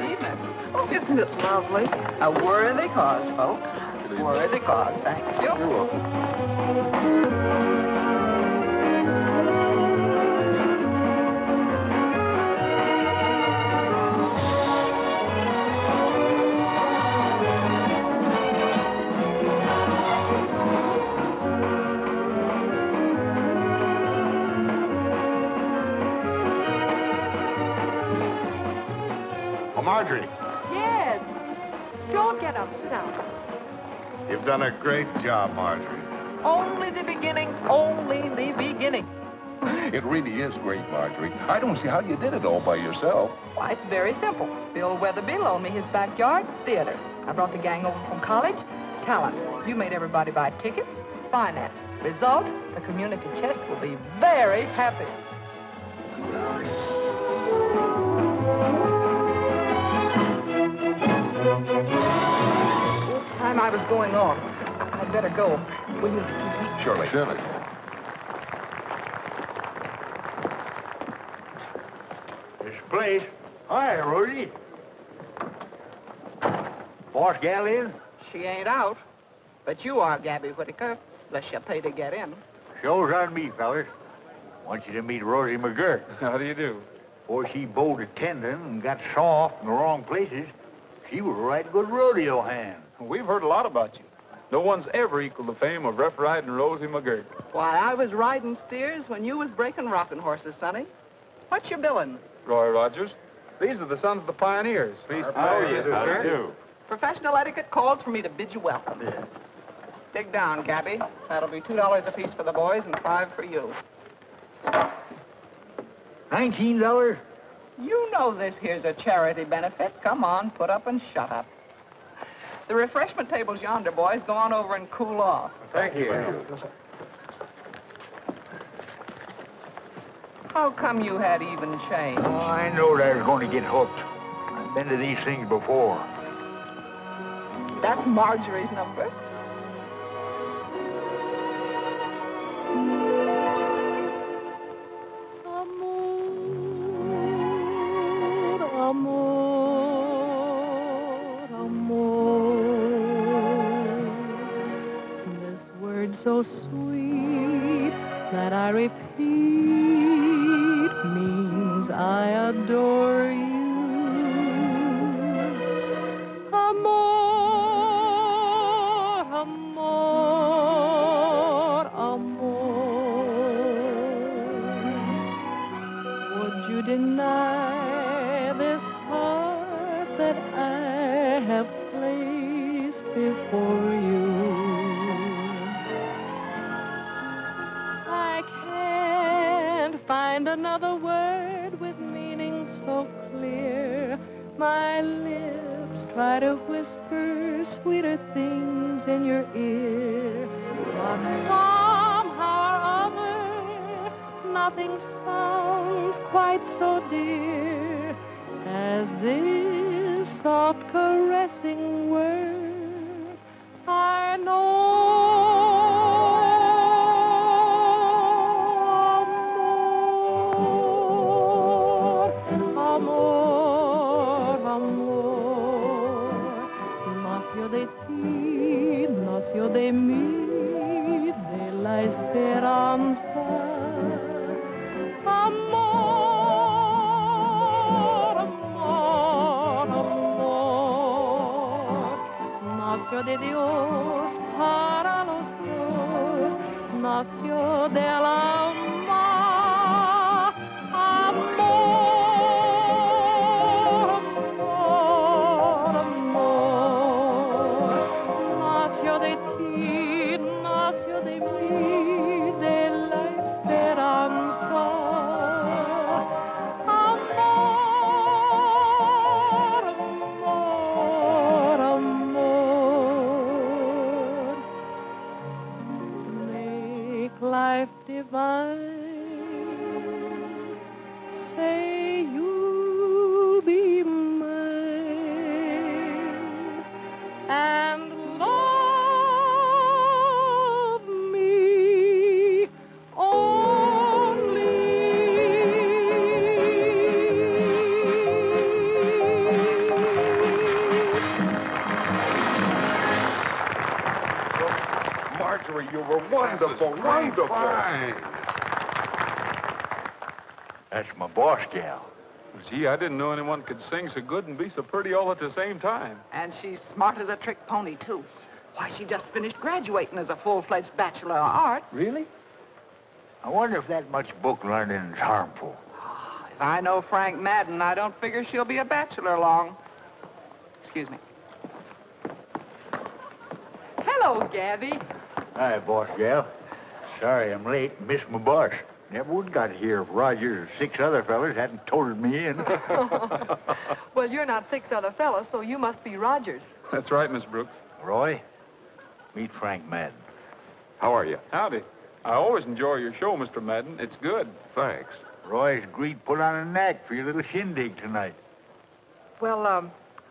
evening. Oh, isn't it lovely? A worthy cause, folks. Worthy cause. Thank you. You're welcome. Marjorie, Yes. Don't get up. Sit down. you've done a great job, Marjorie. Only the beginning. Only the beginning. It really is great, Marjorie. I don't see how you did it all by yourself. Why, it's very simple. Bill Weatherby loaned me his backyard theater. I brought the gang over from college. Talent. You made everybody buy tickets. Finance. Result, the community chest will be very happy. Time I was going on. I'd better go. Will you excuse me? Surely. Surely. This place. Hi, Rosie. Boss gal in? She ain't out. But you are, Gabby Whitaker, unless you pay to get in. Show's on me, fellas. Want you to meet Rosie McGirt. How do you do? Before she bowed a tendon and got soft in the wrong places, she was a right good rodeo hand. We've heard a lot about you. No one's ever equaled the fame of Rough Riding Rosie McGirt. Why, I was riding steers when you was breaking rocking horses, Sonny. What's your billing? Roy Rogers. These are the sons of the pioneers. Please. How do you do? Professional etiquette calls for me to bid you welcome. Dig down, Gabby. That'll be $2 apiece for the boys and $5 for you. $19? You know this here's a charity benefit. Come on, put up and shut up. The refreshment table's yonder, boys. Go on over and cool off. Thank you. How come you had even change? Oh, I knowed I was going to get hooked. I've been to these things before. That's Marjorie's number. So sweet that I repeat means I adore you. Amor, amor, amor. Would you deny this heart that I have placed before you? Find another word with meaning so clear. My lips try to whisper sweeter things in your ear. But somehow or other, nothing sounds quite so dear as this soft caressing word. I know. Nació de mí, de la esperanza. Amor, amor, amor. Nació de Dios para los dos. Nació del alma. Life divine. Wonderful, wonderful. Fine. That's my boss gal. Gee, I didn't know anyone could sing so good and be so pretty all at the same time. And she's smart as a trick pony, too. Why, she just finished graduating as a full-fledged Bachelor of Arts. Really? I wonder if that much book learning is harmful. If I know Frank Madden, I don't figure she'll be a bachelor long. Excuse me. Hello, Gabby. Hi, boss gal. Sorry I'm late. Missed my bus. Never would got here if Rogers and 6 other fellas hadn't toted me in. Well, you're not 6 other fellas, so you must be Rogers. That's right, Miss Brooks. Roy, meet Frank Madden. How are you? Howdy. I always enjoy your show, Mr. Madden. It's good. Thanks. Roy's agreed to put on a knack for your little shindig tonight. Well,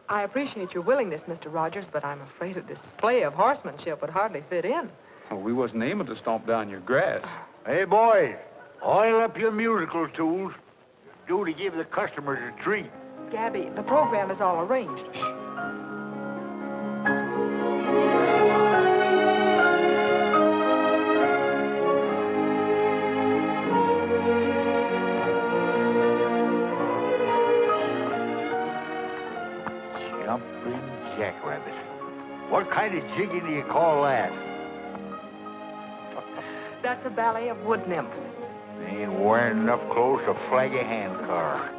I appreciate your willingness, Mr. Rogers, but I'm afraid a display of horsemanship would hardly fit in. Well, we wasn't aiming to stomp down your grass. Hey, boys, oil up your musical tools. Do to give the customers a treat. Gabby, the program is all arranged. Shh. Jumping jackrabbit. What kind of jigging do you call that? That's a ballet of wood nymphs. They ain't wearing enough clothes to flag a handcar.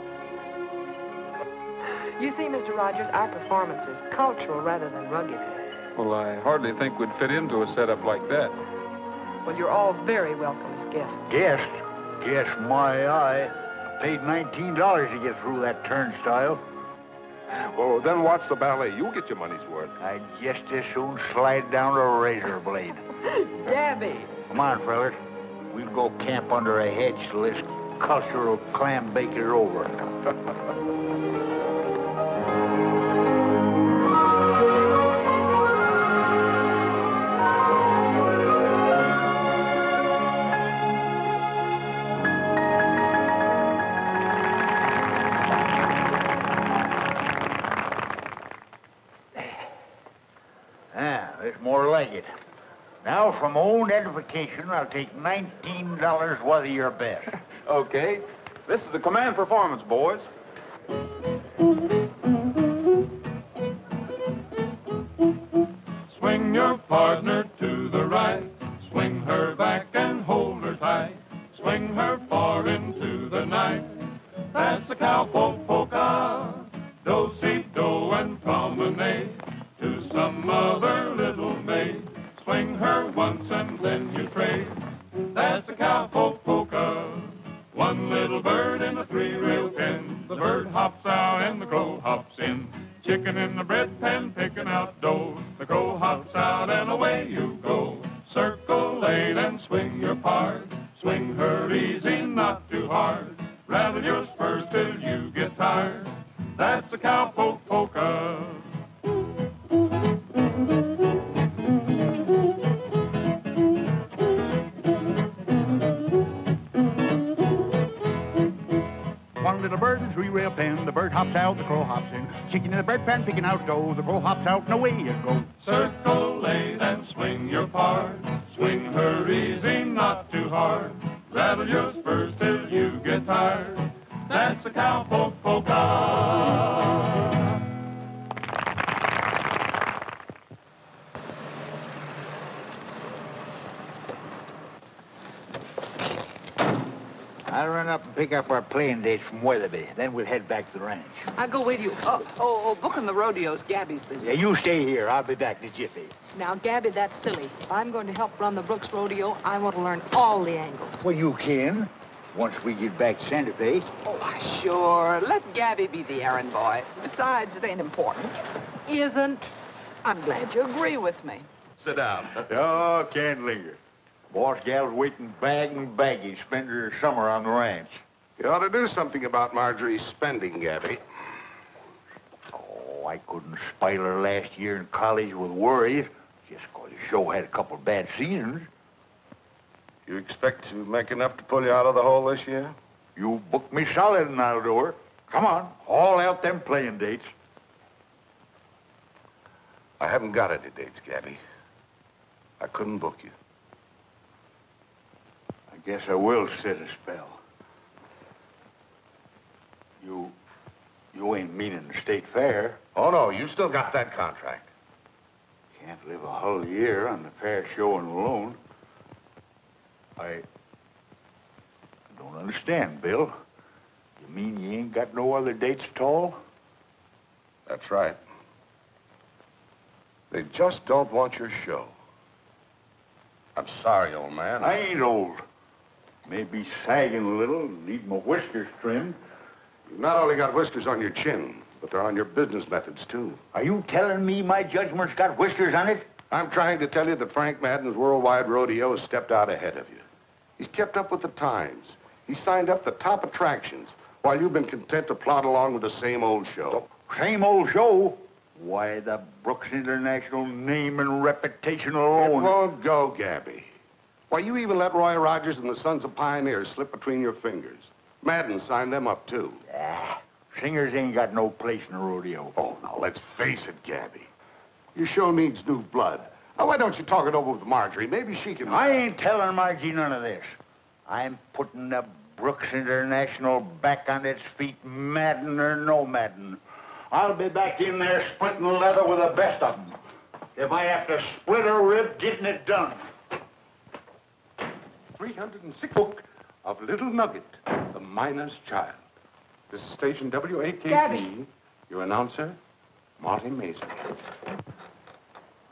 You see, Mr. Rogers, our performance is cultural rather than rugged. Well, I hardly think we'd fit into a setup like that. Well, you're all very welcome as guests. Guest? Guess my eye. I paid $19 to get through that turnstile. Well, then watch the ballet. You'll get your money's worth. I'd just as soon slide down a razor blade. Gabby. Come on, fellas. We'll go camp under a hedge till this cultural clam bake is over. There's more like it. Now, for my own edification, I'll take $19 worth of your best. Okay. This is a command performance, boys. Swing your partner to the right. Swing her back and hold her tight. Swing her far into the night. That's a cowpoke polka. Do-si-do and promenade to some other little maid. Swing her once and then you trade. That's a cowpoke polka. One little bird in a 3-rail pen. The bird hops out and the crow hops in. Chicken in the bread pan picking out dough. The crow hops out and away you go. Circle 8 and swing your part. Swing her easy, not too hard. Rattle your spurs till you get tired. That's a cowpoke polka. One little bird in a 3-rail pen. The bird hops out, the crow hops in. Chicken in the bread pan picking out dough. The crow hops out and away you go. Circle 8 and swing your part. Swing her easy, not too hard. Rattle your spurs till you get tired. That's a cowpoke polka. I'll run up and pick up our playing dates from Weatherby. Then we'll head back to the ranch. I'll go with you. Booking the rodeos, Gabby's business. Yeah, you stay here. I'll be back in a jiffy. Now, Gabby, that's silly. If I'm going to help run the Brooks Rodeo, I want to learn all the angles. Well, you can. Once we get back to Santa Fe. Oh, sure. Let Gabby be the errand boy. Besides, it ain't important. Isn't. I'm glad you agree with me. Sit down. Oh, can't linger. Boss gal's waiting bag and baggage, spend her summer on the ranch. You ought to do something about Marjorie's spending, Gabby. Oh, I couldn't spile her last year in college with worries. Just 'cause the show had a couple bad seasons. You expect to make enough to pull you out of the hole this year? You book me solid and I'll do her. Come on, haul out them playing dates. I haven't got any dates, Gabby. I couldn't book you. guess I will sit a spell. You ain't meaning the state fair. Oh, no, you still got that contract. Can't live a whole year on the fair showing alone. I don't understand, Bill. You mean you ain't got no other dates at all? That's right. They just don't want your show. I'm sorry, old man. I ain't old. Maybe sagging a little, need my whiskers trimmed. You've not only got whiskers on your chin, but they're on your business methods, too. Are you telling me my judgment's got whiskers on it? I'm trying to tell you that Frank Madden's worldwide rodeo has stepped out ahead of you. He's kept up with the times. He signed up the top attractions, while you've been content to plod along with the same old show. Same old show? Why, the Brooks International name and reputation alone. It won't go, Gabby. Why, you even let Roy Rogers and the Sons of Pioneers slip between your fingers. Madden signed them up, too. Singers ain't got no place in a rodeo. Oh, now, let's face it, Gabby. Your show needs new blood. Now, why don't you talk it over with Marjorie? Maybe she can... I ain't telling Margie none of this. I'm putting the Brooks International back on its feet, Madden or no Madden. I'll be back in there splitting leather with the best of them. If I have to split a rib, getting it done. 306 book of Little Nugget, the miner's child. This is station WAKC. Gabby. Your announcer, Marty Mason.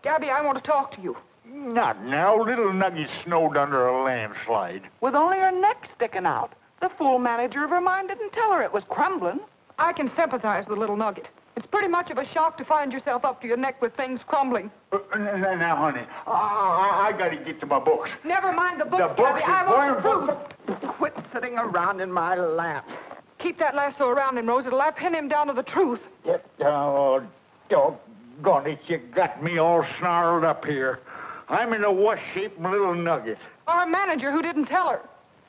Gabby, I want to talk to you. Not now. Little Nugget snowed under a landslide. With only her neck sticking out. The fool manager of her mine didn't tell her it was crumbling. I can sympathize with little Nugget. It's pretty much of a shock to find yourself up to your neck with things crumbling. Now, honey, I got to get to my books. Never mind the books, The books Gabby. I want the is truth. Quit sitting around in my lap. Keep that lasso around him, Rose. It'll pin him down to the truth. Oh, doggone it, you got me all snarled up here. I'm in a wash shape, little Nugget. Our manager who didn't tell her.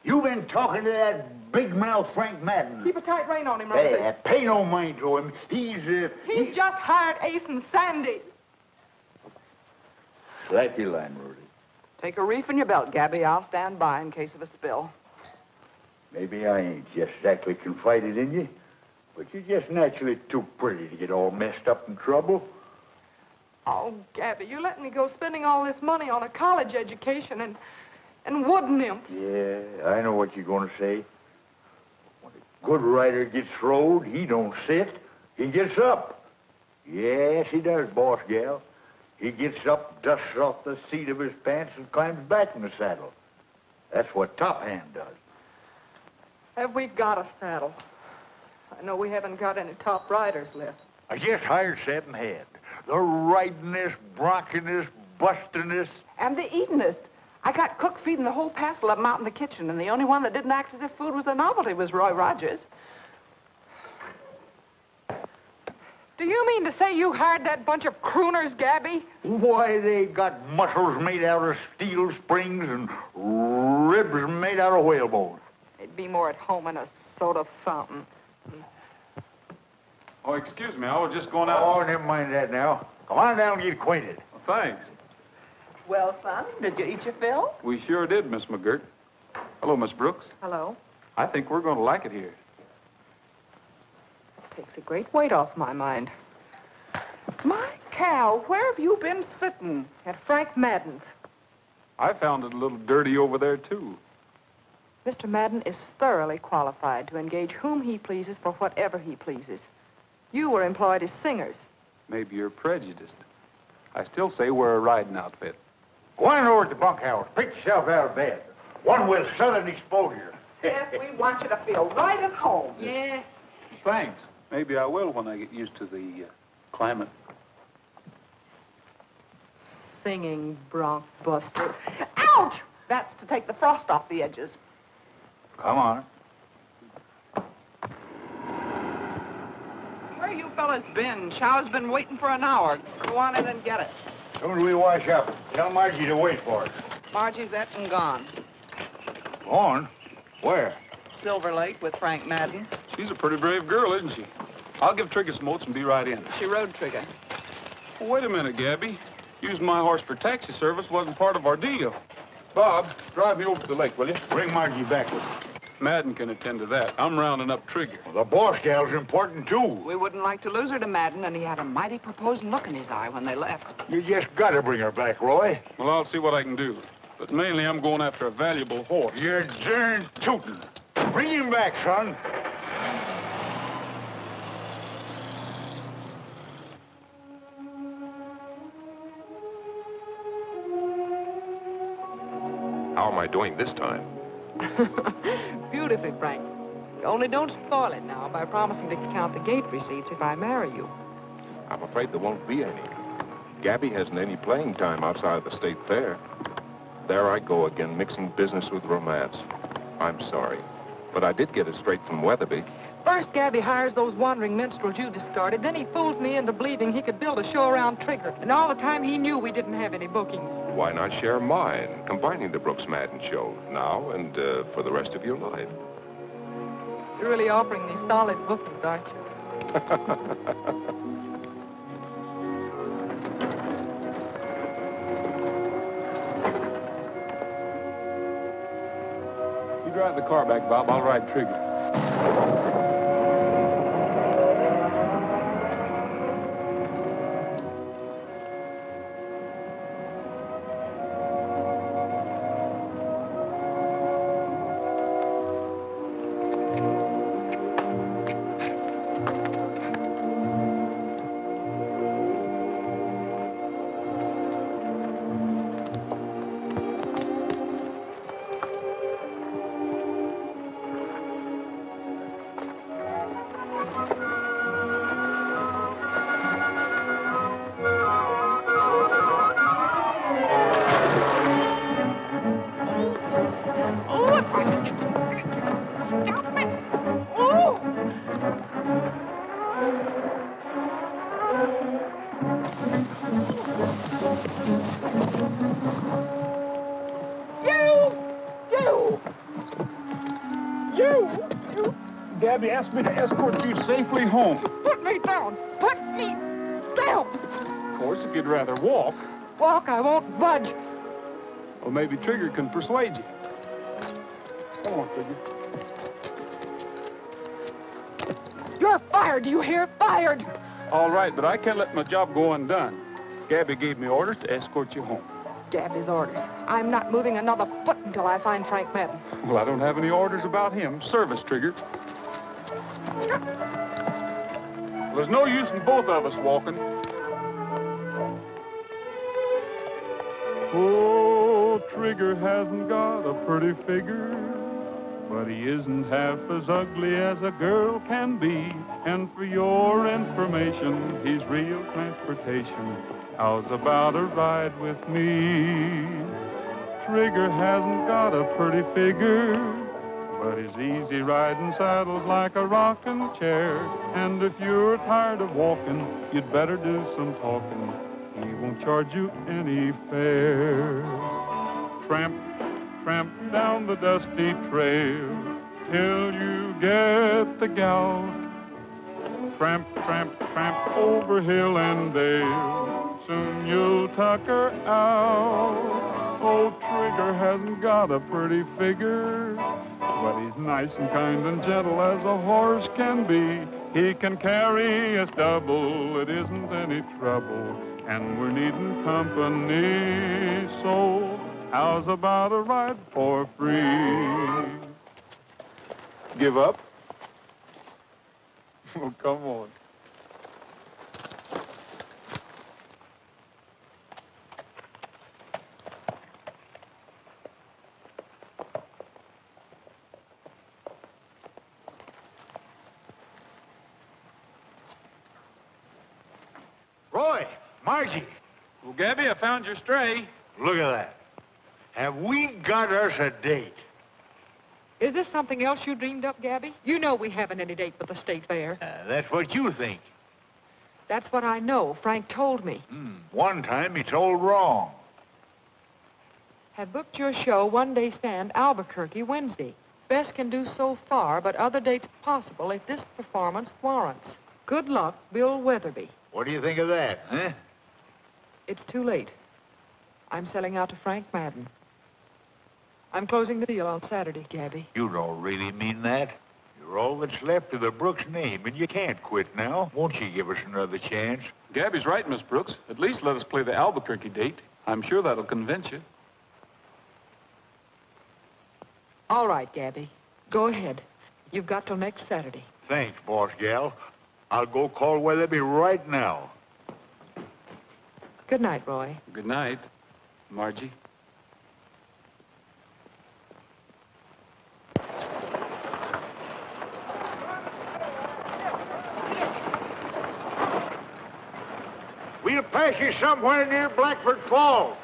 You've been talking to that big mouth Frank Madden. Keep a tight rein on him, Rose. Hey, pay no mind to him. He's just hired Ace and Sandy. Slack your line, Rudy. Take a reef in your belt, Gabby. I'll stand by in case of a spill. Maybe I ain't just exactly confided in you, but you're just naturally too pretty to get all messed up in trouble. Oh, Gabby, you're letting me go spending all this money on a college education and wood nymphs. Yeah, I know what you're going to say. When a good rider gets rode, he don't sit. He gets up. Yes, he does, boss gal. He gets up, dusts off the seat of his pants, and climbs back in the saddle. That's what Top Hand does. Have we got a saddle? I know we haven't got any top riders left. I just hired Seven Head. The ridingest, bronchingest, bustingest. And the eatingest. I got cook feeding the whole passel of them out in the kitchen, and the only one that didn't act as if food was a novelty was Roy Rogers. Do you mean to say you hired that bunch of crooners, Gabby? Why, they got muscles made out of steel springs and ribs made out of whalebone. They'd be more at home in a soda fountain. Oh, excuse me. I was just going out. Oh, never mind that now. Come on down and get acquainted. Well, thanks. Well, son, did you eat your fill? We sure did, Miss McGirt. Hello, Miss Brooks. Hello. I think we're going to like it here. Takes a great weight off my mind. My cow, where have you been sitting? At Frank Madden's. I found it a little dirty over there, too. Mr. Madden is thoroughly qualified to engage whom he pleases for whatever he pleases. You were employed as singers. Maybe you're prejudiced. I still say we're a riding outfit. Go on over to the bunkhouse. Pick yourself out of bed. One with southern exposure. Yes, we want you to feel right at home. Yes. Thanks. Maybe I will when I get used to the climate. Singing bronc buster. Ouch! That's to take the frost off the edges. Come on. Where you fellas been? Show's been waiting for an hour. Go on in and get it. As soon as we wash up, tell Margie to wait for us. Margie's et and gone. On? Where? Silver Lake with Frank Madden. She's a pretty brave girl, isn't she? I'll give Trigger some oats and be right in. She rode Trigger. Well, wait a minute, Gabby. Using my horse for taxi service wasn't part of our deal. Bob, drive me over to the lake, will you? Bring Margie back with you. Madden can attend to that. I'm rounding up Trigger. The boss gal's important, too. We wouldn't like to lose her to Madden, and he had a mighty proposing look in his eye when they left. You just gotta bring her back, Roy. Well, I'll see what I can do. But mainly I'm going after a valuable horse. You're darn tootin'. Bring him back, son. How am I doing this time? Beautifully, Frank. Only don't spoil it now by promising to count the gate receipts if I marry you. I'm afraid there won't be any. Gabby hasn't any playing time outside of the state fair. There I go again, mixing business with romance. I'm sorry, but I did get it straight from Weatherby. First, Gabby hires those wandering minstrels you discarded. Then he fools me into believing he could build a show around Trigger. And all the time he knew we didn't have any bookings. Why not share mine, combining the Brooks Madden show now and for the rest of your life? You're really offering me solid bookings, aren't you? You drive the car back, Bob. I'll ride Trigger. Gabby asked me to escort you safely home. Put me down! Put me down! Of course, if you'd rather walk. Walk, I won't budge. Well, maybe Trigger can persuade you. Come on, Trigger. You're fired, do you hear? Fired! All right, but I can't let my job go undone. Gabby gave me orders to escort you home. Gabby's orders. I'm not moving another foot until I find Frank Madden. Well, I don't have any orders about him. Service, Trigger. Well, there's no use in both of us walking. Oh, Trigger hasn't got a pretty figure, but he isn't half as ugly as a girl can be. And for your information, he's real transportation. How's about a ride with me? Trigger hasn't got a pretty figure, but his easy riding saddle's like a rocking chair. And if you're tired of walking, you'd better do some talking. He won't charge you any fare. Tramp, tramp down the dusty trail till you get the gal. Tramp, tramp, tramp over hill and dale. Soon you'll tuck her out. Oh, Trigger hasn't got a pretty figure, but he's nice and kind and gentle as a horse can be. He can carry us double, it isn't any trouble, and we're needing company. So how's about a ride for free? Give up? Oh, come on. Roy, Margie. Well, Gabby, I found your stray. Look at that. Have we got us a date? Is this something else you dreamed up, Gabby? You know we haven't any date but the state fair. That's what you think. That's what I know. Frank told me. One time he told wrong. Have booked your show one-day stand, Albuquerque, Wednesday. Best can do so far, but other dates possible if this performance warrants. Good luck, Bill Weatherby. What do you think of that, huh? It's too late. I'm selling out to Frank Madden. I'm closing the deal on Saturday, Gabby. You don't really mean that. You're all that's left of the Brooks name, and you can't quit now. Won't you give us another chance? Gabby's right, Miss Brooks. At least let us play the Albuquerque date. I'm sure that'll convince you. All right, Gabby. Go ahead. You've got till next Saturday. Thanks, boss gal. I'll go call Weatherby right now. Good night, Roy. Good night, Margie. We'll pass you somewhere near Blackford Falls.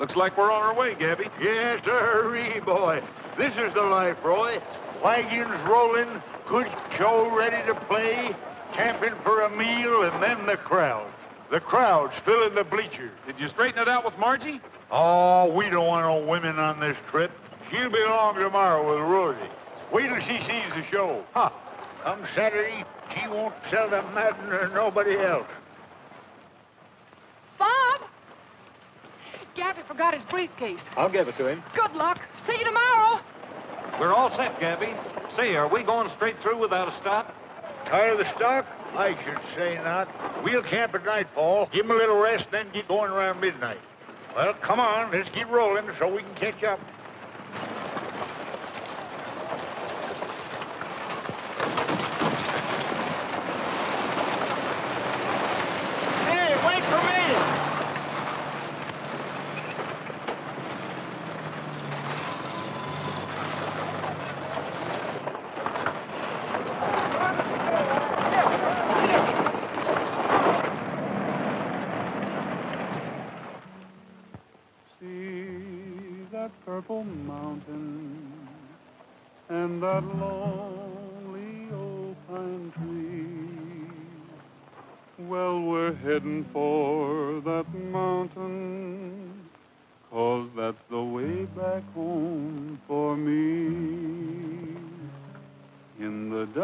Looks like we're on our way, Gabby. Yes, sir, boy. This is the life, Roy. Wagons rolling, good show ready to play, camping for a meal, and then the crowd. The crowd's filling the bleachers. Did you straighten it out with Margie? Oh, we don't want no women on this trip. She'll be along tomorrow with Rosie. Wait till she sees the show. Ha! Come Saturday, she won't sell to Madden or nobody else. Bob! Gabby forgot his briefcase. I'll give it to him. Good luck. See you tomorrow. We're all set, Gabby. Say, are we going straight through without a stop? Tired of the stock? I should say not. We'll camp at nightfall, give 'em a little rest, then get going around midnight. Well, come on, let's get rolling so we can catch up. Hey, wait for me! Purple mountain and that lonely old pine tree. Well, we're heading for that mountain, 'cause that's the way back home for me. In the dusk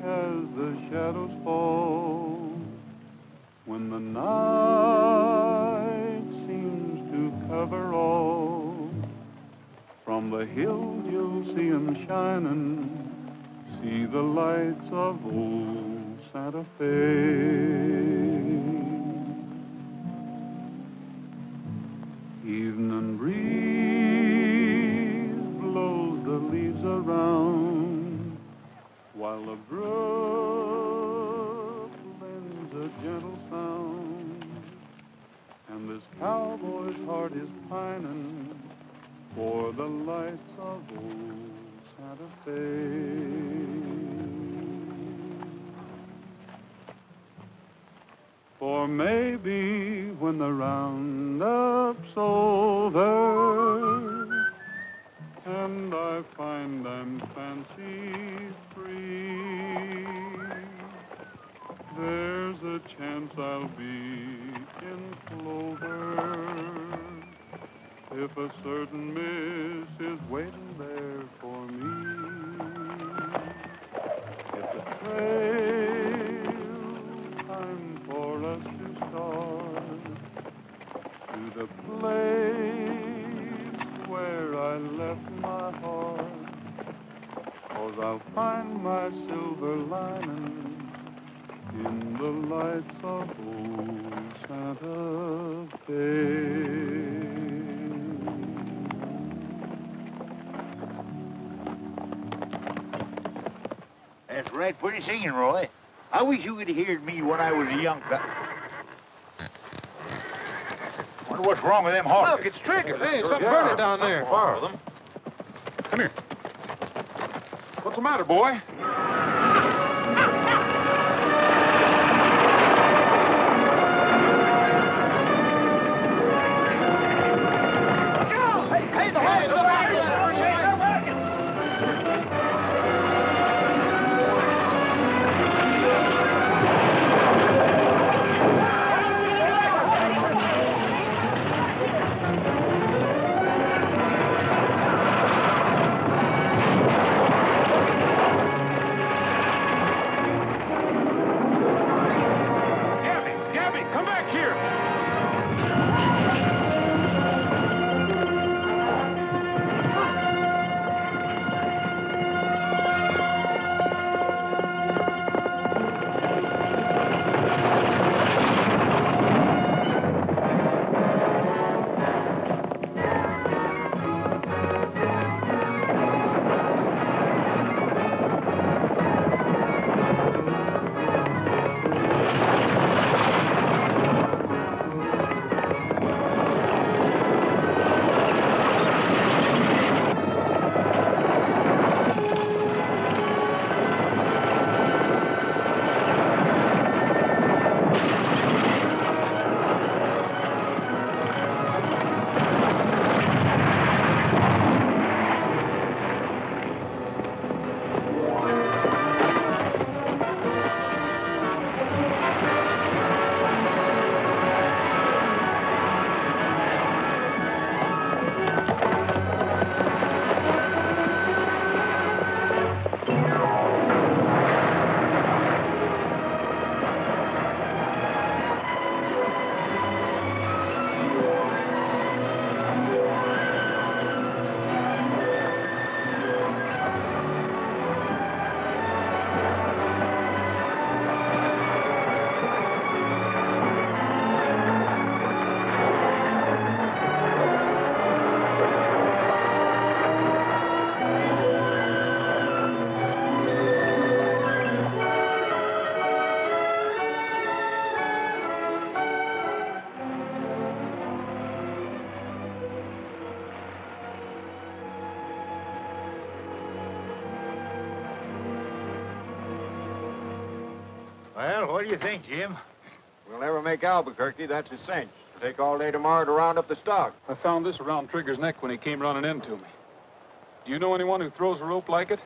as the shadows fall, when the night seems to cover all, from the hills you'll see 'em shining, see the lights of old Santa Fe. Evening breeze blows the leaves around, while the brook lends a gentle sound, and this cowboy's heart is pining for the lights of old Santa Fe. For maybe when the roundup's over and I find I'm fancy free, there's a chance I'll be in clover if a certain miss is waiting there for me. It's a trail time for us to start to the place where I left my heart, 'cause I'll find my silver lining in the lights of old Santa Fe. That's right, pretty singing, Roy. I wish you could have heard me when I was a young guy. Wonder what's wrong with them horses. Look, it's Trigger. Hey, something burning down there. Borrow them. Come here. What's the matter, boy? Hey, the horse! Well, what do you think, Jim? We'll never make Albuquerque, that's a cinch. It'll take all day tomorrow to round up the stock. I found this around Trigger's neck when he came running into me. Do you know anyone who throws a rope like it?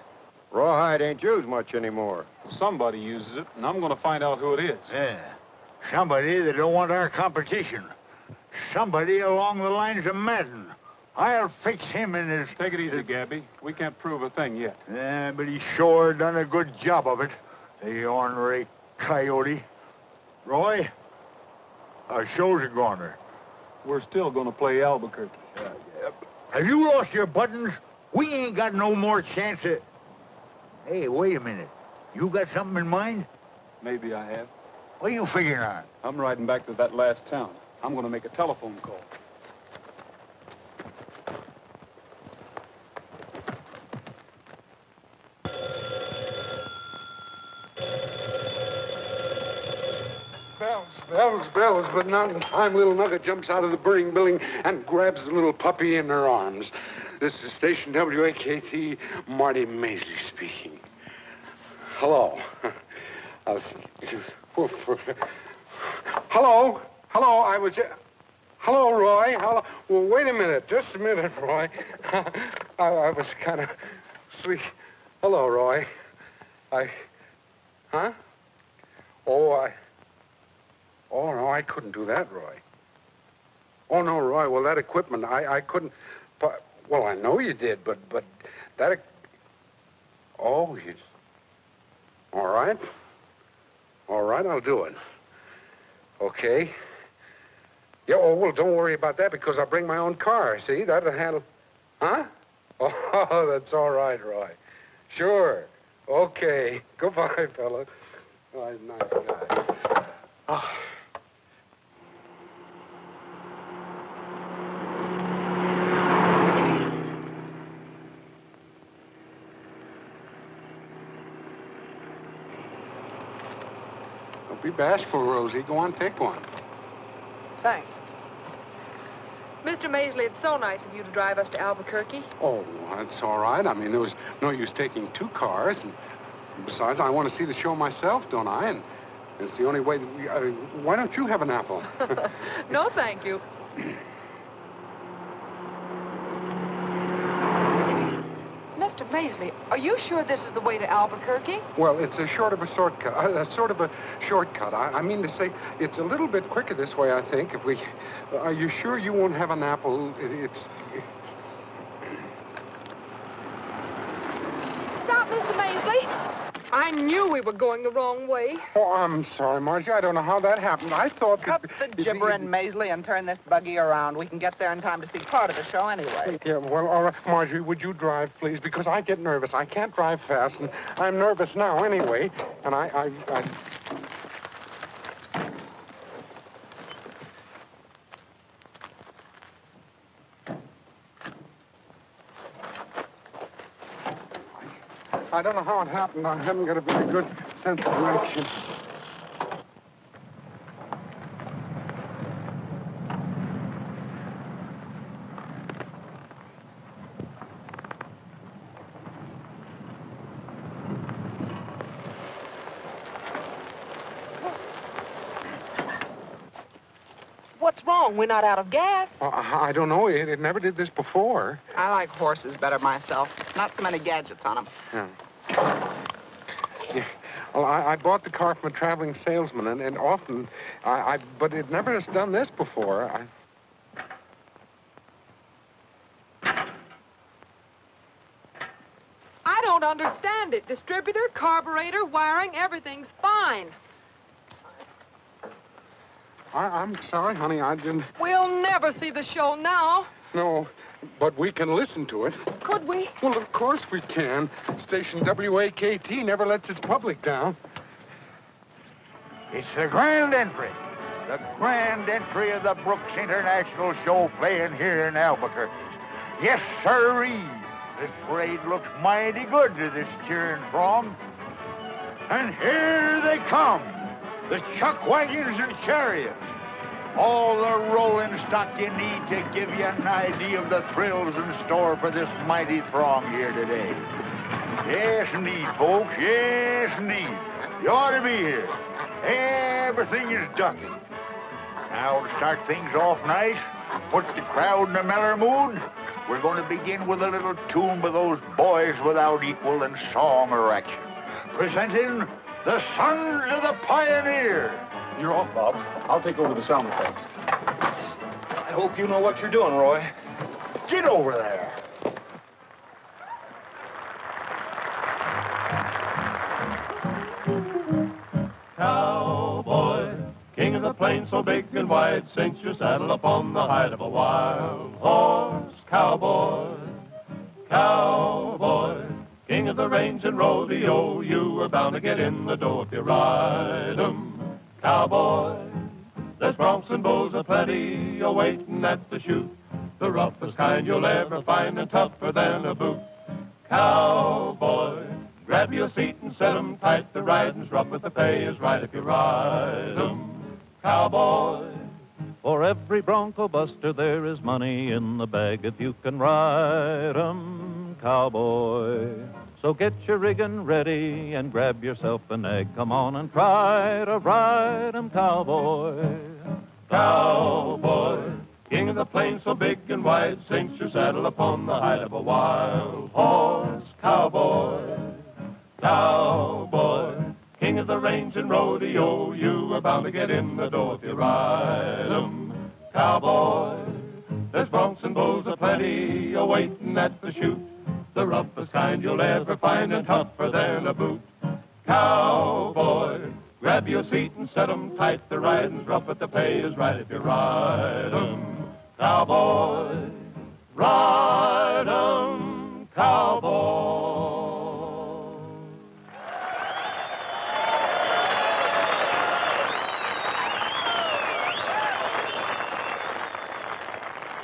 Rawhide ain't used much anymore. Somebody uses it, and I'm going to find out who it is. Yeah. Somebody that don't want our competition. Somebody along the lines of Madden. I'll fix him in his... Take it easy, Gabby. We can't prove a thing yet. Yeah, but he sure done a good job of it. The ornery coyote. Roy, our show's a goner. We're still going to play Albuquerque. Have you lost your buttons? We ain't got no more chance of... Hey, wait a minute. You got something in mind? Maybe I have. What are you figuring on? I'm riding back to that last town. I'm going to make a telephone call. Bells, but not in time. Little Nugget jumps out of the burning building and grabs the little puppy in her arms. This is Station WAKT, Marty Maisley speaking. Hello. Hello, I was... Hello, Roy. Hello. Well, wait a minute. Just a minute, Roy. I was kind of sleep. Hello, Roy. Huh? Oh, no, I couldn't do that, Roy. Oh, no, Roy, well, that equipment, I couldn't... But, well, I know you did, but that... Oh, you... All right. All right, I'll do it. Okay. Yeah, oh, well, don't worry about that, because I'll bring my own car, see? That'll handle... Huh? Oh, that's all right, Roy. Sure. Okay. Goodbye, fella. Oh, nice guy. Oh. Don't be bashful, Rosie. Go on, take one. Thanks. Mr. Maisley, it's so nice of you to drive us to Albuquerque. Oh, that's all right. I mean, there was no use taking two cars. And besides, I want to see the show myself, don't I? And it's the only way that we... why don't you have an apple? No, thank you. Mr. Maisley, are you sure this is the way to Albuquerque? Well, it's a sort of a shortcut. I mean to say, it's a little bit quicker this way, I think. If we... Are you sure you won't have an apple? Stop, Mr. Maisley. I knew we were going the wrong way. Oh, I'm sorry, Margie. I don't know how that happened. I thought... Cut the gibbering, Maisley, and turn this buggy around. We can get there in time to see part of the show anyway. Yeah, well, all right. Margie, would you drive, please? Because I get nervous. I can't drive fast, and I'm nervous now anyway. And I don't know how it happened. I haven't got a very good sense of direction. What's wrong? We're not out of gas. I don't know. It never did this before. I like horses better myself. Not so many gadgets on them. Yeah. Yeah. Well, I bought the car from a traveling salesman, and often, but it never has done this before. I don't understand it. Distributor, carburetor, wiring, everything's fine. I'm sorry, honey, I didn't... We'll never see the show now. No, but we can listen to it. Could we? Well, of course we can. Station WAKT never lets its public down. It's the grand entry. The grand entry of the Brooks International Show playing here in Albuquerque. Yes, sirree. This parade looks mighty good to this cheering throng. And here they come. The chuck wagons and chariots. All the rolling stock you need to give you an idea of the thrills in store for this mighty throng here today. Yes, indeed, folks. Yes, indeed. You ought to be here. Everything is ducking. Now, to start things off nice, put the crowd in a mellow mood, we're going to begin with a little tune by those boys without equal in song or action. Presenting the Sons of the Pioneer. You're off, Bob. I'll take over the sound effects. I hope you know what you're doing, Roy. Get over there. Cowboy, king of the plains so big and wide, cinch your saddle upon the hide of a wild horse. Cowboy, cowboy, king of the range and rodeo, you are bound to get in the dough if you ride 'em. Cowboy, there's broncs and bulls aplenty a-waiting at the chute, the roughest kind you'll ever find and tougher than a boot. Cowboy, grab your seat and set 'em tight. The riding's rough, but the pay is right if you ride 'em. Cowboy, for every bronco buster there is money in the bag if you can ride 'em, cowboy. So get your riggin' ready and grab yourself a nag. Come on and try to ride 'em, cowboy. cowboy, king of the plains so big and wide, cinch your saddle upon the hide of a wild horse. Cowboy, cowboy, king of the range and rodeo, you are bound to get in the dough if you ride 'em. Cowboy, there's broncs and bulls aplenty a-waiting at the chute, the roughest kind you'll ever find and tougher than a boot. Cowboy, grab your seat and set 'em tight. The riding's rough, but the pay is right if you ride 'em. Cowboy, ride 'em, cowboy.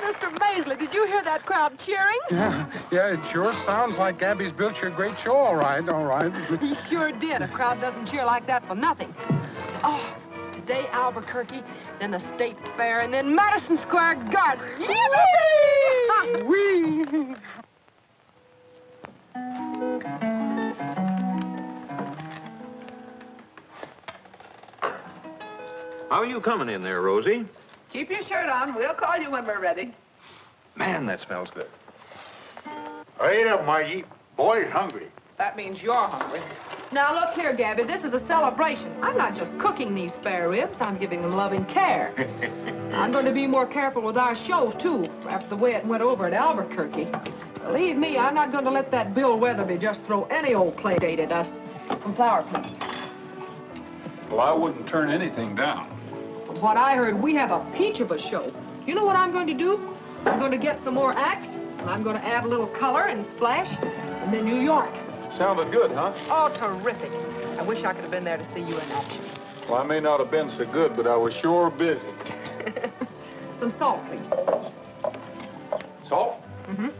Mr. Maisley, did you hear that crowd cheering? Yeah, it sure sounds like Gabby's built you a great show, all right, all right. He sure did. A crowd doesn't cheer like that for nothing. Oh, today Albuquerque, then the State Fair, and then Madison Square Garden. Yippee! Whee! How are you coming in there, Rosie? Keep your shirt on. We'll call you when we're ready. Man, that smells good. Hurry it up, Margie. Boy's hungry. That means you're hungry. Now, look here, Gabby. This is a celebration. I'm not just cooking these spare ribs. I'm giving them loving care. I'm going to be more careful with our show, too, after the way it went over at Albuquerque. Believe me, I'm not going to let that Bill Weatherby just throw any old play date at us. Some flower, please. Well, I wouldn't turn anything down. From what I heard, we have a peach of a show. You know what I'm going to do? I'm going to get some more acts, and I'm going to add a little color and splash, and then New York. Sounded good, huh? Oh, terrific. I wish I could have been there to see you in action. Well, I may not have been so good, but I was sure busy. Some salt, please. Salt? Mm-hmm.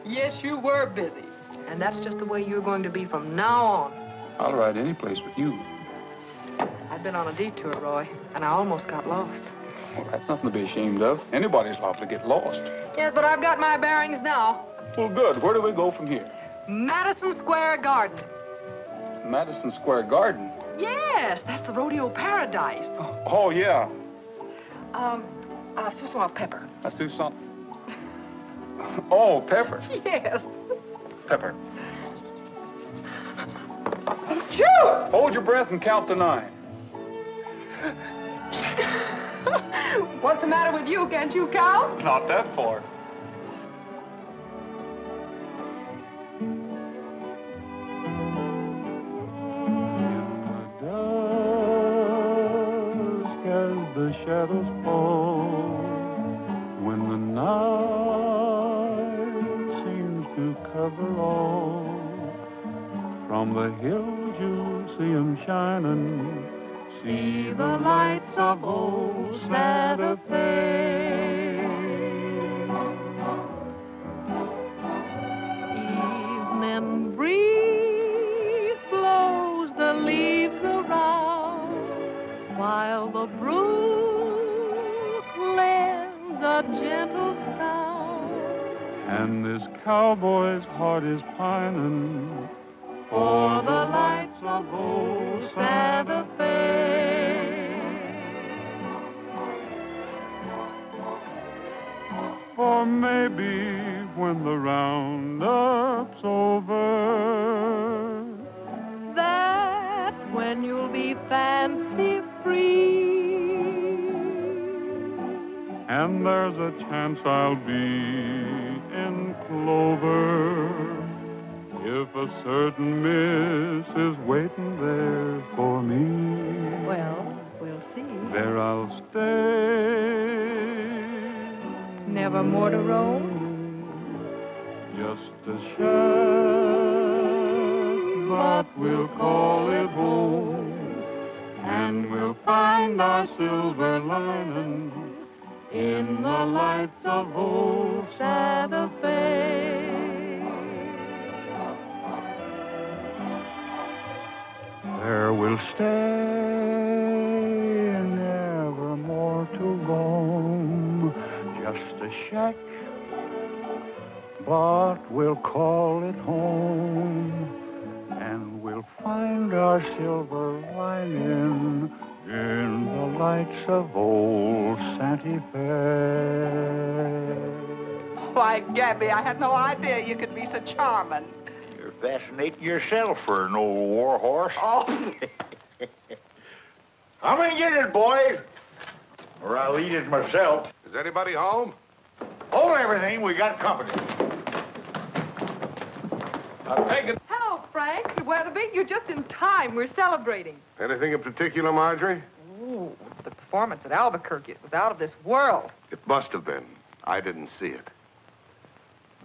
Yes, you were busy. And that's just the way you're going to be from now on. I'll ride any place with you. I've been on a detour, Roy, and I almost got lost. Well, that's nothing to be ashamed of. Anybody's liable to get lost. Yes, but I've got my bearings now. Well, good. Where do we go from here? Madison Square Garden. Madison Square Garden? Yes, that's the rodeo paradise. Oh, yeah. Susan Pepper. Let's do something. Oh, Pepper. Yes. Pepper. Shoot! Hold your breath and count to 9. What's the matter with you? Can't you count? Not that far. As the shadows fall, when the night seems to cover all, from the hills you'll see 'em shining. See the lights of old Santa Fe. Evening breeze blows the leaves around, while the brook lends a gentle sound. And this cowboy's heart is pining For the lights of old Santa Fe. then you'll be fancy free. And there's a chance I'll be in clover if a certain miss is waiting there for me. Well, we'll see. There I'll stay. Never more to roam? Just a shack, but we'll call it home. And we'll find our silver lining in the lights of old Santa Fe. There we'll stay, never more to roam. Just a shack, but we'll call it home. And we'll find our silver lining in the lights of old Santa Fe. Why, Gabby, I had no idea you could be so charming. You're fascinating yourself for an old war horse. Oh. I'm gonna get it, boys, or I'll eat it myself. Is anybody home? Hold everything, we got company. I'll take it. Hello, Frank. Weatherby, you're just in time. We're celebrating. Anything in particular, Marjorie? Ooh, the performance at Albuquerque, it was out of this world. It must have been. I didn't see it.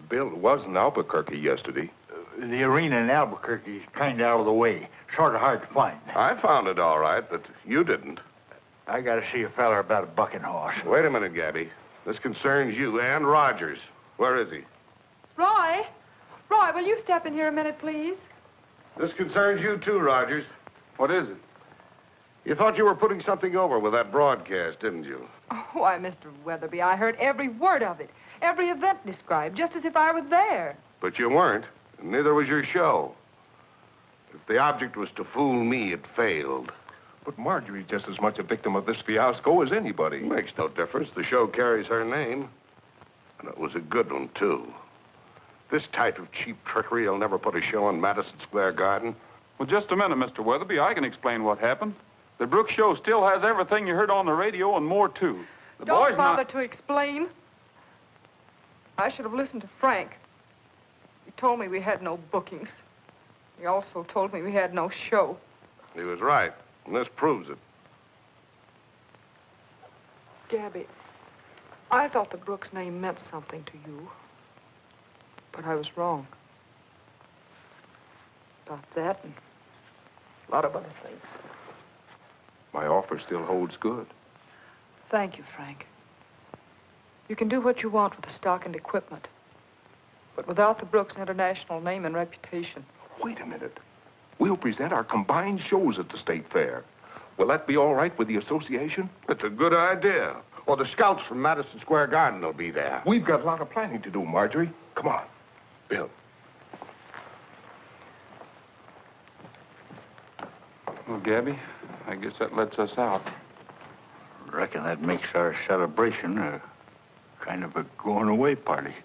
Bill was in Albuquerque yesterday. The arena in Albuquerque is kind of out of the way. Sort of hard to find. I found it all right, but you didn't. I got to see a feller about a bucking horse. Wait a minute, Gabby. This concerns you and Rogers. Where is he? Roy? Roy, will you step in here a minute, please? This concerns you too, Rogers. What is it? You thought you were putting something over with that broadcast, didn't you? Oh, why, Mr. Weatherby, I heard every word of it. Every event described, just as if I was there. But you weren't, and neither was your show. If the object was to fool me, it failed. But Marjorie's just as much a victim of this fiasco as anybody. Makes no difference. The show carries her name. And it was a good one, too. This type of cheap trickery will never put a show in Madison Square Garden. Well, just a minute, Mr. Weatherby. I can explain what happened. The Brooks show still has everything you heard on the radio and more, too. The Don't boys bother to explain. I should have listened to Frank. He told me we had no bookings. He also told me we had no show. He was right, and this proves it. Gabby, I thought the Brooks name meant something to you. But I was wrong. About that and a lot of other things. My offer still holds good. Thank you, Frank. You can do what you want with the stock and equipment. But without the Brooks International name and reputation. Wait a minute. We'll present our combined shows at the State Fair. Will that be all right with the association? It's a good idea. Well, the scouts from Madison Square Garden will be there. We've got a lot of planning to do, Marjorie. Come on. Bill. Well, Gabby, I guess that lets us out. Reckon that makes our celebration a kind of a going-away party.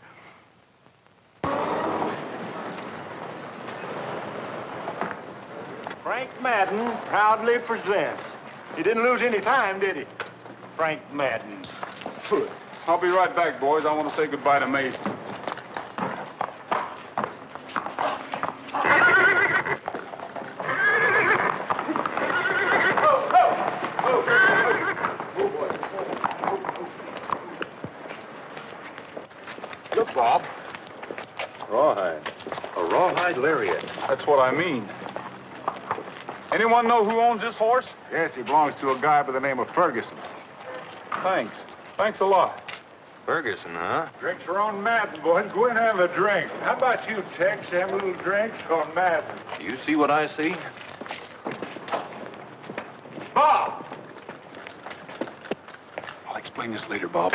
Frank Madden proudly presents. He didn't lose any time, did he? Frank Madden. Good. I'll be right back, boys. I want to say goodbye to Mason. Look, Bob. Rawhide. A rawhide lariat. That's what I mean. Anyone know who owns this horse? Yes, he belongs to a guy by the name of Ferguson. Thanks. Thanks a lot. Ferguson, huh? Drinks are on Madden, boys. Go in and have a drink. How about you, Tex? Have a little drinks on Madden. You see what I see? Bob! I'll explain this later, Bob.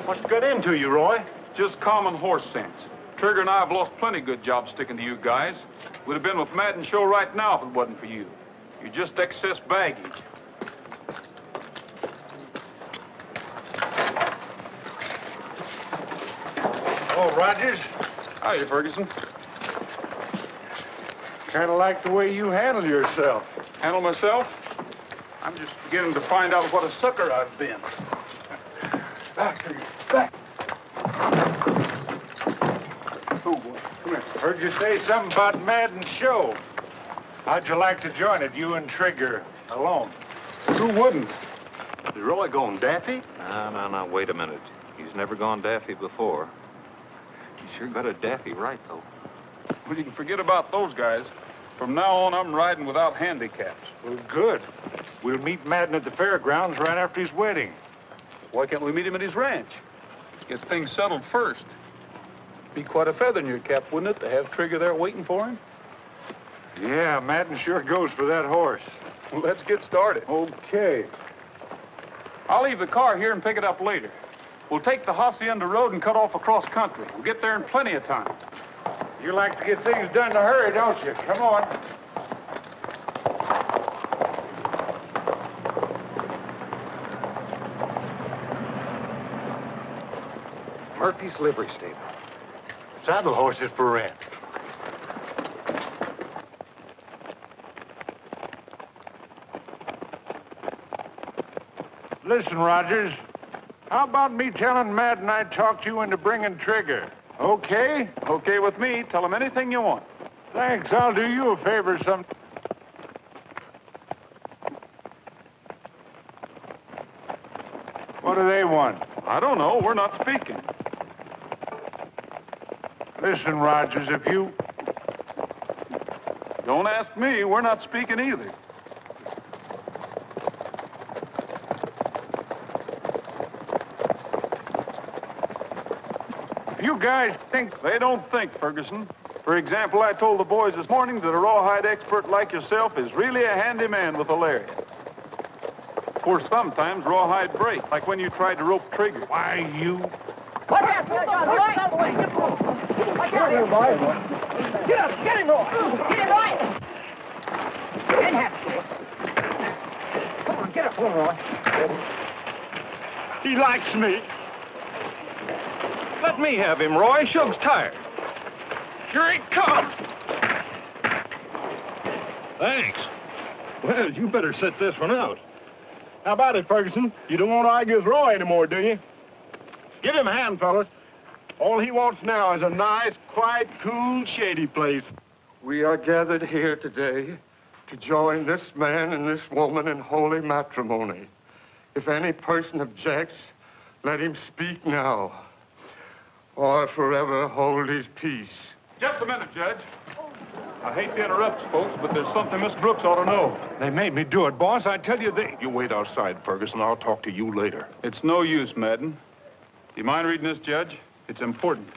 What's got into you, Roy? Just common horse sense. Trigger and I have lost plenty good jobs sticking to you guys. We'd have been with Madden Show right now if it wasn't for you. You're just excess baggage. Hello, Rogers. Hiya, Ferguson. Kind of like the way you handle yourself. Handle myself? I'm just beginning to find out what a sucker I've been. Back, Ferguson, back. Oh, boy. Come here. Heard you say something about Madden's show. How'd you like to join it, you and Trigger, alone? Who wouldn't? Is Roy going daffy? No, wait a minute. He's never gone daffy before. He sure got a daffy right, though. Well, you can forget about those guys. From now on, I'm riding without handicaps. Well, good. We'll meet Madden at the fairgrounds right after his wedding. Why can't we meet him at his ranch? Get things settled first. Be quite a feather in your cap, wouldn't it, to have Trigger there waiting for him? Yeah, Madden sure goes for that horse. Well, let's get started. Okay. I'll leave the car here and pick it up later. We'll take the Hacienda Road and cut off across country. We'll get there in plenty of time. You like to get things done in a hurry, don't you? Come on. Murphy's livery stable. Saddle horses for rent. Listen, Rogers. How about me telling Madden I talked you into bringing Trigger? Okay? Okay with me. Tell him anything you want. Thanks. I'll do you a favor some... What do they want? I don't know. We're not speaking. Listen, Rogers, if you... Don't ask me. We're not speaking either. You guys think... They don't think, Ferguson. For example, I told the boys this morning that a rawhide expert like yourself is really a handy man with a lariat. Of course, sometimes rawhide break, like when you tried to rope Trigger. Why, you... Look out! Get out of the way! Get up! Get him, Roy! Get him, Roy! Get him, come on, get up, Roy. He likes me. Let me have him, Roy. Shug's tired. Here he comes. Thanks. Well, you better sit this one out. How about it, Ferguson? You don't want to argue with Roy anymore, do you? Give him a hand, fellas. All he wants now is a nice, quiet, cool, shady place. We are gathered here today to join this man and this woman in holy matrimony. If any person objects, let him speak now, or forever hold his peace. Just a minute, Judge. I hate to interrupt, folks, but there's something Miss Brooks ought to know. They made me do it, boss. I tell you, they... You wait outside, Ferguson. I'll talk to you later. It's no use, Madden. Do you mind reading this, Judge? It's important.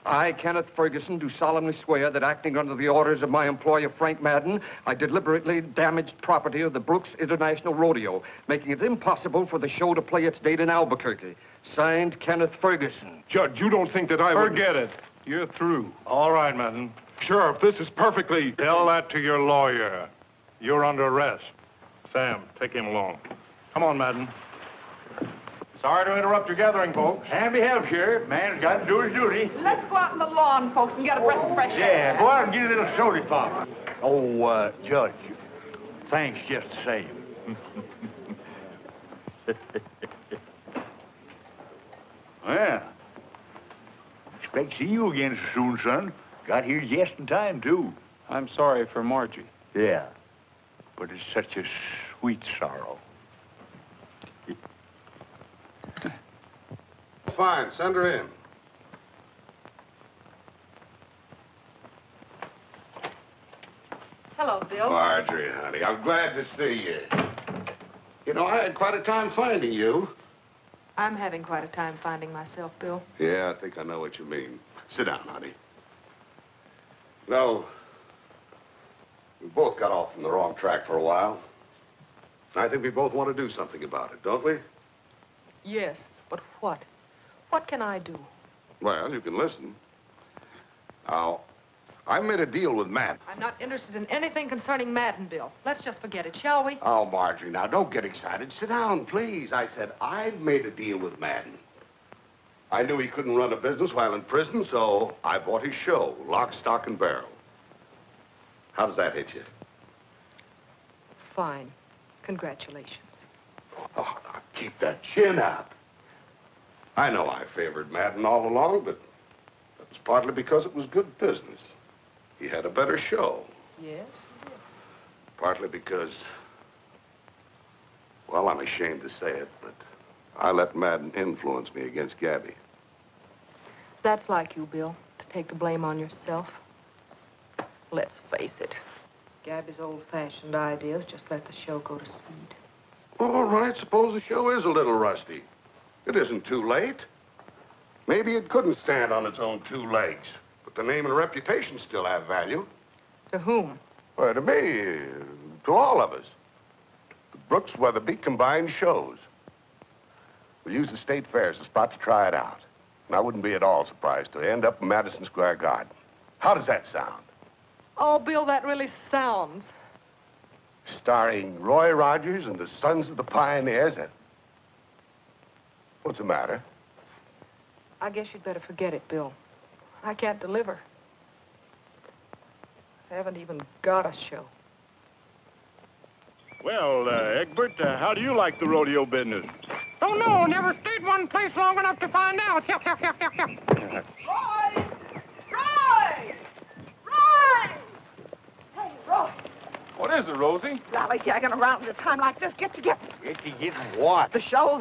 I, Kenneth Ferguson, do solemnly swear that acting under the orders of my employer, Frank Madden, I deliberately damaged property of the Brooks International Rodeo, making it impossible for the show to play its date in Albuquerque. Signed, Kenneth Ferguson. Judge, you don't think that I would... Forget it. You're through. All right, Madden. Sheriff, this is perfectly... Tell that to your lawyer. You're under arrest. Sam, take him along. Come on, Madden. Sorry to interrupt your gathering, folks. Hand me help, Sheriff. Man's got to do his duty. Let's go out on the lawn, folks, and get a breath of fresh air. Yeah, go out and get a little soda pop. Oh, Judge, thanks just the same. Yeah. Expect to see you again soon, son. Got here just in time, too. I'm sorry for Margie. Yeah, but it's such a sweet sorrow. Fine, send her in. Hello, Bill. Marjorie, honey, I'm glad to see you. You know, I had quite a time finding you. I'm having quite a time finding myself, Bill. Yeah, I think I know what you mean. Sit down, honey. No, we both got off from the wrong track for a while. I think we both want to do something about it, don't we? Yes, but what? What can I do? Well, you can listen. Now, I made a deal with Matt. I'm not interested in anything concerning Madden, Bill. Let's just forget it, shall we? Oh, Marjorie, now, don't get excited. Sit down, please. I said I've made a deal with Madden. I knew he couldn't run a business while in prison, so I bought his show, Lock, Stock, and Barrel. How does that hit you? Fine. Congratulations. Oh, now keep that chin up. I know I favored Madden all along, but that was partly because it was good business. He had a better show. Yes? Partly because, well, I'm ashamed to say it, but I let Madden influence me against Gabby. That's like you, Bill, to take the blame on yourself. Let's face it. Gabby's old-fashioned ideas just let the show go to seed. All right, suppose the show is a little rusty. It isn't too late. Maybe it couldn't stand on its own two legs, but the name and reputation still have value. To whom? Well, to me, to all of us. The Brooks Weatherby combined shows. We'll use the State Fair as a spot to try it out. And I wouldn't be at all surprised to end up in Madison Square Garden. How does that sound? Oh, Bill, that really sounds. Starring Roy Rogers and the Sons of the Pioneers and... What's the matter? I guess you'd better forget it, Bill. I can't deliver. I haven't even got a show. Well, Egbert, how do you like the rodeo business? Don't know. Never stayed one place long enough to find out. Roy! Roy! Roy! Hey, Roy. What is it, Rosie? Lollygagging around at a time like this. Get together. Getting what? The show.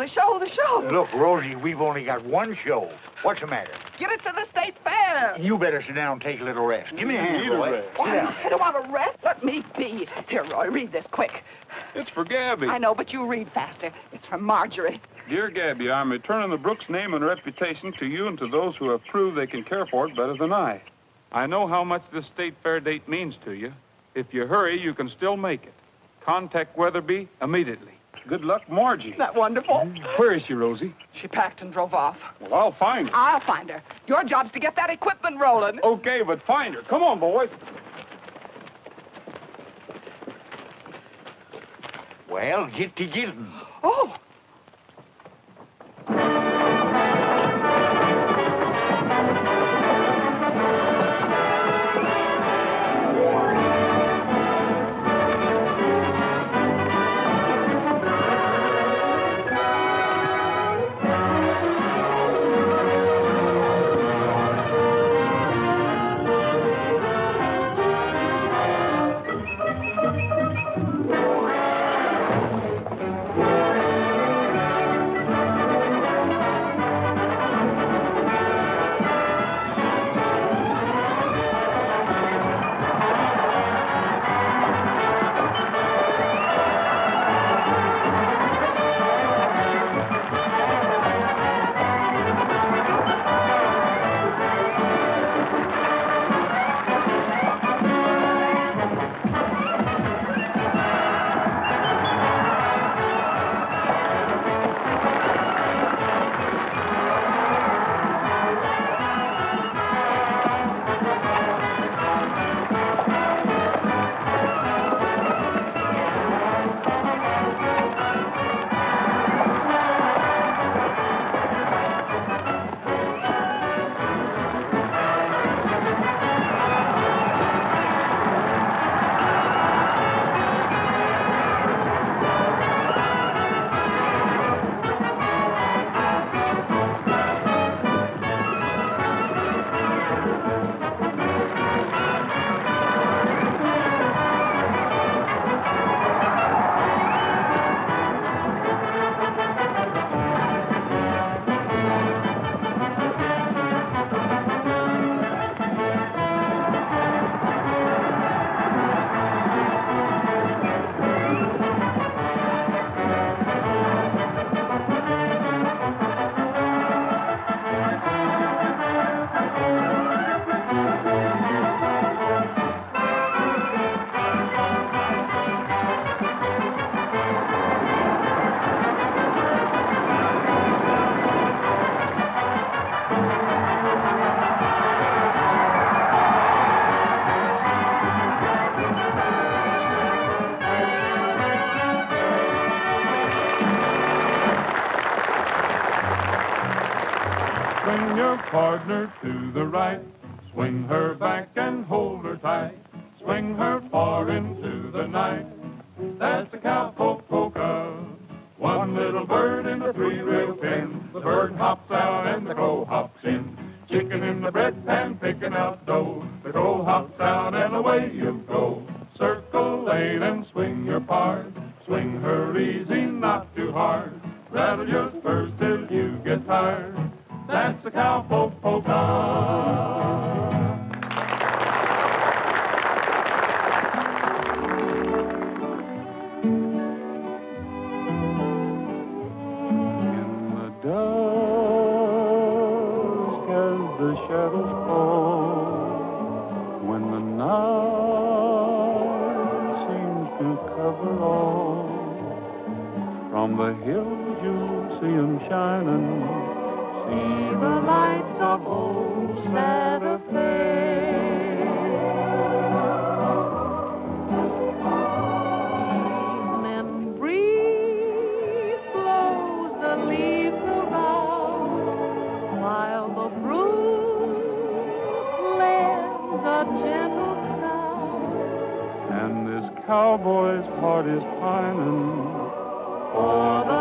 Look, Rosie, we've only got one show. What's the matter? Get it to the State Fair. You better sit down and take a little rest. Give me a hand, Need a Roy. rest. Sit down. I don't want to rest. Let me be. Here, Roy, read this quick. It's for Gabby. I know, but you read faster. It's from Marjorie. Dear Gabby, I'm returning the Brooks name and reputation to you and to those who have proved they can care for it better than I. I know how much this State Fair date means to you. If you hurry, you can still make it. Contact Weatherby immediately. Good luck, Margie. Isn't that wonderful? Where is she, Rosie? She packed and drove off. Well, I'll find her. I'll find her. Your job's to get that equipment rolling. Okay, but find her. Come on, boys. Well, get to getting. Oh. Swing your partner to the right. Swing her back and hold her tight. Swing her far into the night. That's the cowpoke polka. One little bird in a three-rail pin. The bird hops out and the crow hops in. Chicken in the bread pan picking out dough. The crow hops out and away you go. Circle 8 and swing your part. Swing her easy, not too hard. Rattle your spurs till you get tired. That's the cowpoke polka. The shadows fall when the night seems to cover all. From the hills you'll see 'em shining. See the lights of old Santa Fe. Evening breeze blows the leaves around while the a gentle sound. And this cowboy's heart is pining for the